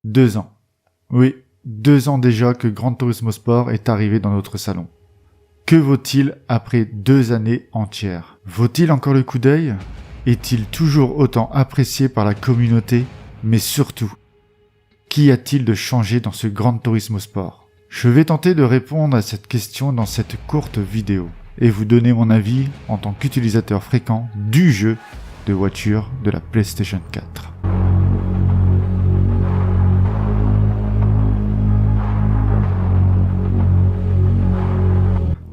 2 ans. Oui, 2 ans déjà que Gran Turismo Sport est arrivé dans notre salon. Que vaut-il après 2 années entières? Vaut-il encore le coup d'œil? Est-il toujours autant apprécié par la communauté? Mais surtout, qu'y a-t-il de changé dans ce Gran Turismo Sport? Je vais tenter de répondre à cette question dans cette courte vidéo et vous donner mon avis en tant qu'utilisateur fréquent du jeu de voiture de la PlayStation 4.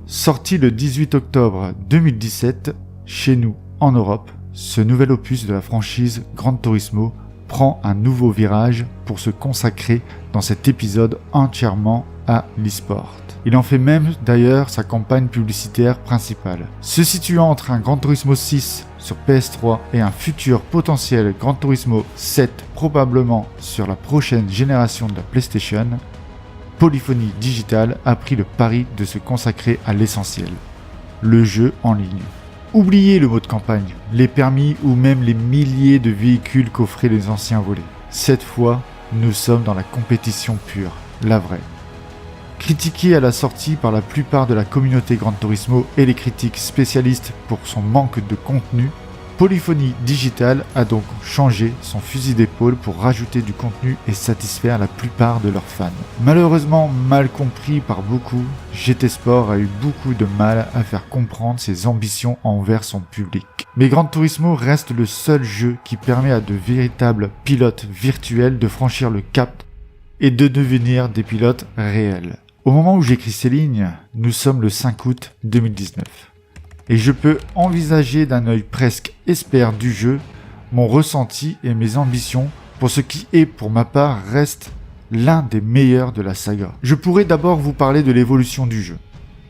Sorti le 18 octobre 2017, chez nous en Europe, ce nouvel opus de la franchise Gran Turismo prend un nouveau virage pour se consacrer dans cet épisode entièrement à l'e-sport. Il en fait même d'ailleurs sa campagne publicitaire principale. Se situant entre un Gran Turismo 6 sur PS3 et un futur potentiel Gran Turismo 7 probablement sur la prochaine génération de la PlayStation, Polyphony Digital a pris le pari de se consacrer à l'essentiel, le jeu en ligne. Oubliez le mode campagne, les permis ou même les milliers de véhicules qu'offraient les anciens volets. Cette fois, nous sommes dans la compétition pure, la vraie. Critiqué à la sortie par la plupart de la communauté Gran Turismo et les critiques spécialistes pour son manque de contenu, Polyphony Digital a donc changé son fusil d'épaule pour rajouter du contenu et satisfaire la plupart de leurs fans. Malheureusement mal compris par beaucoup, GT Sport a eu beaucoup de mal à faire comprendre ses ambitions envers son public. Mais Gran Turismo reste le seul jeu qui permet à de véritables pilotes virtuels de franchir le cap et de devenir des pilotes réels. Au moment où j'écris ces lignes, nous sommes le 5 août 2019. Et je peux envisager d'un œil presque expert du jeu mon ressenti et mes ambitions pour ce qui est pour ma part reste l'un des meilleurs de la saga. Je pourrais d'abord vous parler de l'évolution du jeu.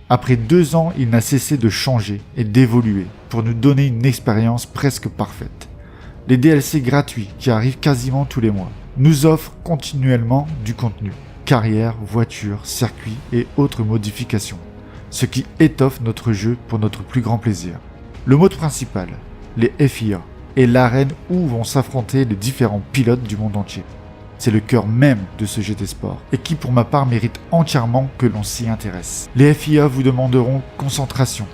Après 2 ans, il n'a cessé de changer et d'évoluer pour nous donner une expérience presque parfaite. Les DLC gratuits qui arrivent quasiment tous les mois nous offrent continuellement du contenu, carrière, voiture, circuit et autres modifications, ce qui étoffe notre jeu pour notre plus grand plaisir. Le mode principal, les FIA, est l'arène où vont s'affronter les différents pilotes du monde entier. C'est le cœur même de ce GT Sport, et qui pour ma part mérite entièrement que l'on s'y intéresse. Les FIA vous demanderont concentration,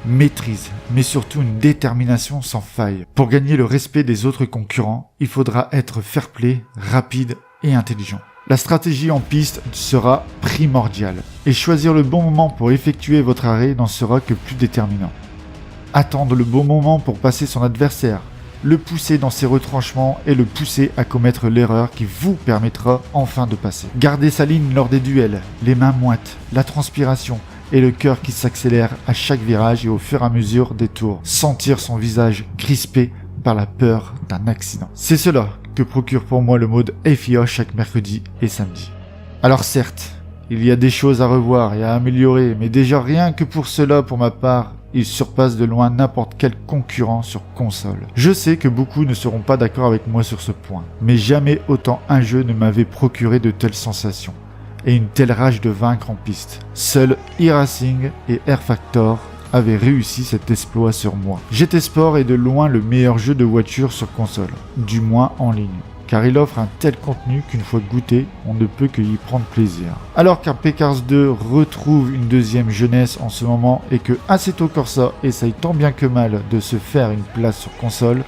maîtrise, mais surtout une détermination sans faille. Pour gagner le respect des autres concurrents, il faudra être fair-play, rapide et intelligent. La stratégie en piste sera primordiale, et choisir le bon moment pour effectuer votre arrêt n'en sera que plus déterminant. Attendre le bon moment pour passer son adversaire, le pousser dans ses retranchements et le pousser à commettre l'erreur qui vous permettra enfin de passer. Garder sa ligne lors des duels, les mains moites, la transpiration et le cœur qui s'accélère à chaque virage et au fur et à mesure des tours. Sentir son visage crispé par la peur d'un accident. C'est cela que procure pour moi le mode FIA chaque mercredi et samedi. Alors certes, il y a des choses à revoir et à améliorer, mais déjà rien que pour cela, pour ma part, il surpasse de loin n'importe quel concurrent sur console. Je sais que beaucoup ne seront pas d'accord avec moi sur ce point, mais jamais autant un jeu ne m'avait procuré de telles sensations et une telle rage de vaincre en piste. Seuls e-Racing et Air Factor avait réussi cet exploit sur moi. GT Sport est de loin le meilleur jeu de voiture sur console, du moins en ligne, car il offre un tel contenu qu'une fois goûté, on ne peut que y prendre plaisir. Alors qu'un P-Cars 2 retrouve une deuxième jeunesse en ce moment et que Assetto Corsa essaye tant bien que mal de se faire une place sur console,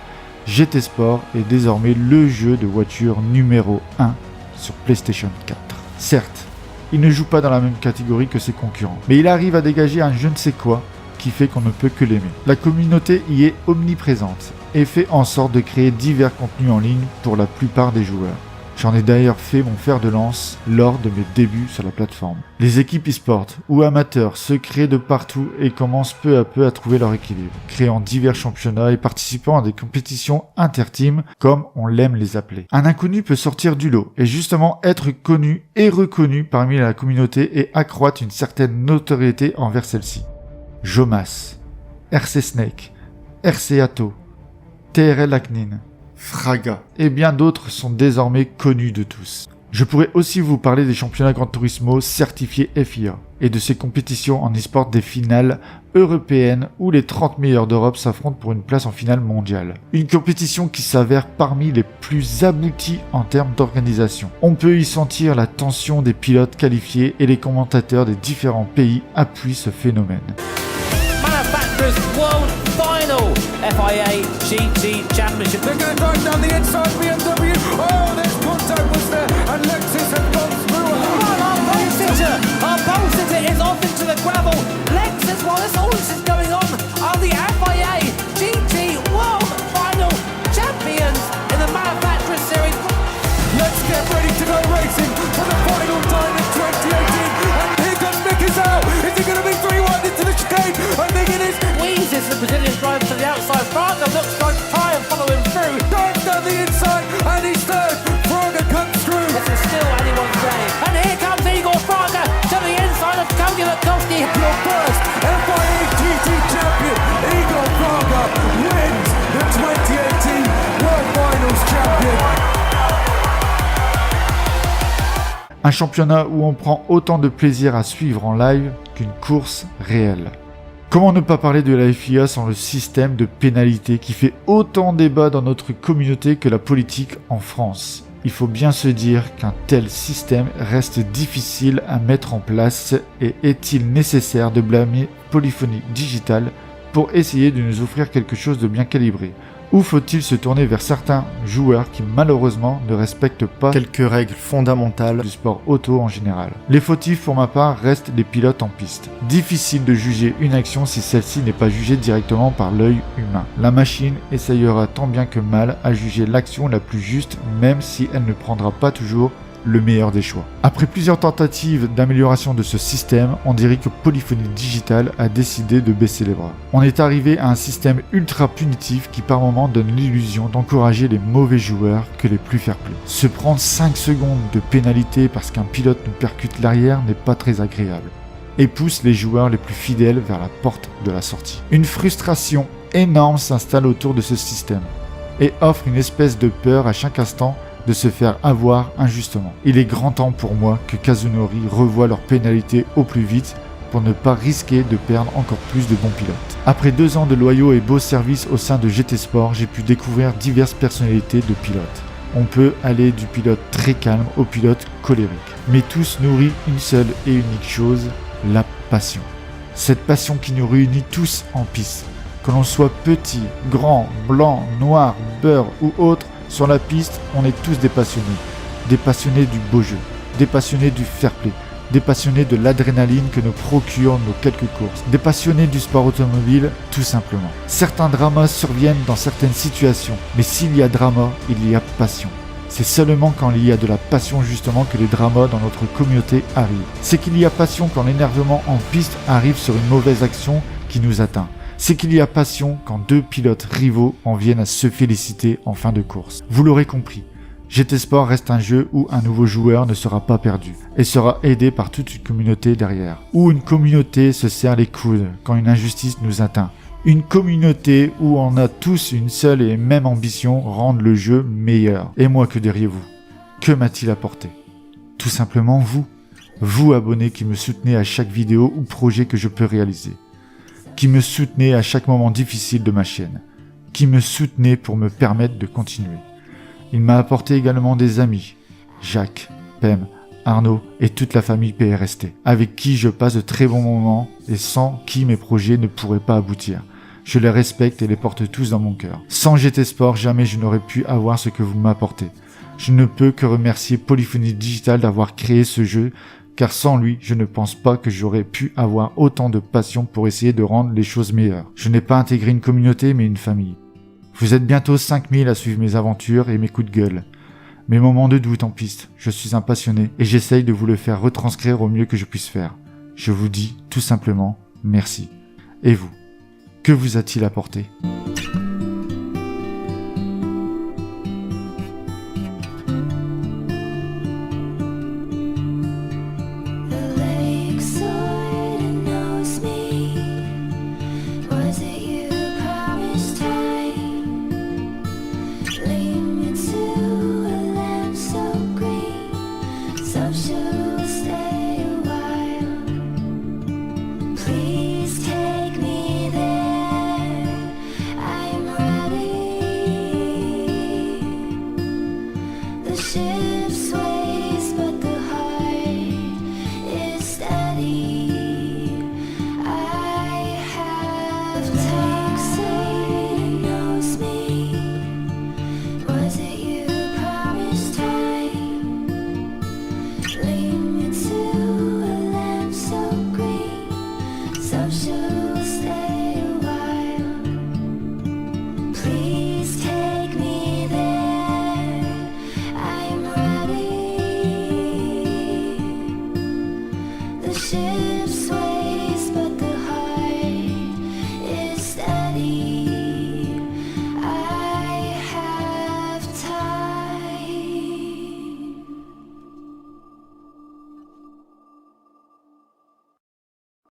GT Sport est désormais le jeu de voiture numéro 1 sur PlayStation 4. Certes, il ne joue pas dans la même catégorie que ses concurrents, mais il arrive à dégager un je ne sais quoi qui fait qu'on ne peut que l'aimer. La communauté y est omniprésente et fait en sorte de créer divers contenus en ligne pour la plupart des joueurs. J'en ai d'ailleurs fait mon fer de lance lors de mes débuts sur la plateforme. Les équipes e-sport ou amateurs se créent de partout et commencent peu à peu à trouver leur équilibre, créant divers championnats et participant à des compétitions inter-teams comme on l'aime les appeler. Un inconnu peut sortir du lot et justement être connu et reconnu parmi la communauté et accroître une certaine notoriété envers celle-ci. Jomas, RC Snake, RC Atto, TRL Acnin, Fraga et bien d'autres sont désormais connus de tous. Je pourrais aussi vous parler des championnats Gran Turismo certifiés FIA et de ces compétitions en e-sport des finales européennes où les 30 meilleurs d'Europe s'affrontent pour une place en finale mondiale. Une compétition qui s'avère parmi les plus abouties en termes d'organisation. On peut y sentir la tension des pilotes qualifiés et les commentateurs des différents pays appuient ce phénomène. World Final FIA GT Championship. They're going to drive down the inside BMW. Oh, there's contact was there, and Lexus have gone through. Our pole sitter is off into the gravel. Lexus, while all this is going on, are the FIA GT World Final Champions in the Manufacturers Series. Let's get ready to go racing for the final time in 2018. And here comes Mickey Zell. Is he going to be 3-1 into the chicane? I think it is. Squeezes the Brazilian driver to the outside. Fraga looks to try and follow him through. Dives down the inside and he's third. Fraga comes through. This is still anyone's game. And here comes Igor Fraga to the inside of Tony Lukowski. Your first FIA GT champion, Igor Fraga, wins the 2018 World Finals champion. Un championnat où on prend autant de plaisir à suivre en live qu'une course réelle. Comment ne pas parler de la FIA sans le système de pénalité qui fait autant débat dans notre communauté que la politique en France? Il faut bien se dire qu'un tel système reste difficile à mettre en place et est-il nécessaire de blâmer Polyphony Digital pour essayer de nous offrir quelque chose de bien calibré? Ou faut-il se tourner vers certains joueurs qui malheureusement ne respectent pas quelques règles fondamentales du sport auto en général? Les fautifs pour ma part restent les pilotes en piste. Difficile de juger une action si celle-ci n'est pas jugée directement par l'œil humain. La machine essayera tant bien que mal à juger l'action la plus juste même si elle ne prendra pas toujours le meilleur des choix. Après plusieurs tentatives d'amélioration de ce système, on dirait que Polyphony Digital a décidé de baisser les bras. On est arrivé à un système ultra punitif qui par moments donne l'illusion d'encourager les mauvais joueurs que les plus fair-play. Se prendre 5 secondes de pénalité parce qu'un pilote nous percute l'arrière n'est pas très agréable et pousse les joueurs les plus fidèles vers la porte de la sortie. Une frustration énorme s'installe autour de ce système et offre une espèce de peur à chaque instant de se faire avoir injustement. Il est grand temps pour moi que Kazunori revoie leurs pénalités au plus vite pour ne pas risquer de perdre encore plus de bons pilotes. Après 2 ans de loyaux et beaux services au sein de GT Sport, j'ai pu découvrir diverses personnalités de pilotes. On peut aller du pilote très calme au pilote colérique, mais tous nourris une seule et unique chose, la passion. Cette passion qui nous réunit tous en piste. Que l'on soit petit, grand, blanc, noir, beurre ou autre, sur la piste, on est tous des passionnés du beau jeu, des passionnés du fair play, des passionnés de l'adrénaline que nous procurent nos quelques courses, des passionnés du sport automobile, tout simplement. Certains dramas surviennent dans certaines situations, mais s'il y a drama, il y a passion. C'est seulement quand il y a de la passion justement que les dramas dans notre communauté arrivent. C'est qu'il y a passion quand l'énervement en piste arrive sur une mauvaise action qui nous atteint. C'est qu'il y a passion quand 2 pilotes rivaux en viennent à se féliciter en fin de course. Vous l'aurez compris, GT Sport reste un jeu où un nouveau joueur ne sera pas perdu et sera aidé par toute une communauté derrière. Où une communauté se serre les coudes quand une injustice nous atteint. Une communauté où on a tous une seule et même ambition, rendre le jeu meilleur. Et moi, que diriez-vous? Que m'a-t-il apporté? Tout simplement vous abonnés qui me soutenez à chaque vidéo ou projet que je peux réaliser. Qui me soutenez à chaque moment difficile de ma chaîne, qui me soutenez pour me permettre de continuer. Il m'a apporté également des amis, Jacques, Pem, Arnaud et toute la famille PRST, avec qui je passe de très bons moments et sans qui mes projets ne pourraient pas aboutir. Je les respecte et les porte tous dans mon cœur. Sans GT Sport, jamais je n'aurais pu avoir ce que vous m'apportez. Je ne peux que remercier Polyphony Digital d'avoir créé ce jeu, car sans lui, je ne pense pas que j'aurais pu avoir autant de passion pour essayer de rendre les choses meilleures. Je n'ai pas intégré une communauté, mais une famille. Vous êtes bientôt 5000 à suivre mes aventures et mes coups de gueule. Mes moments de doute en piste, je suis un passionné et j'essaye de vous le faire retranscrire au mieux que je puisse faire. Je vous dis tout simplement merci. Et vous, que vous a-t-il apporté ?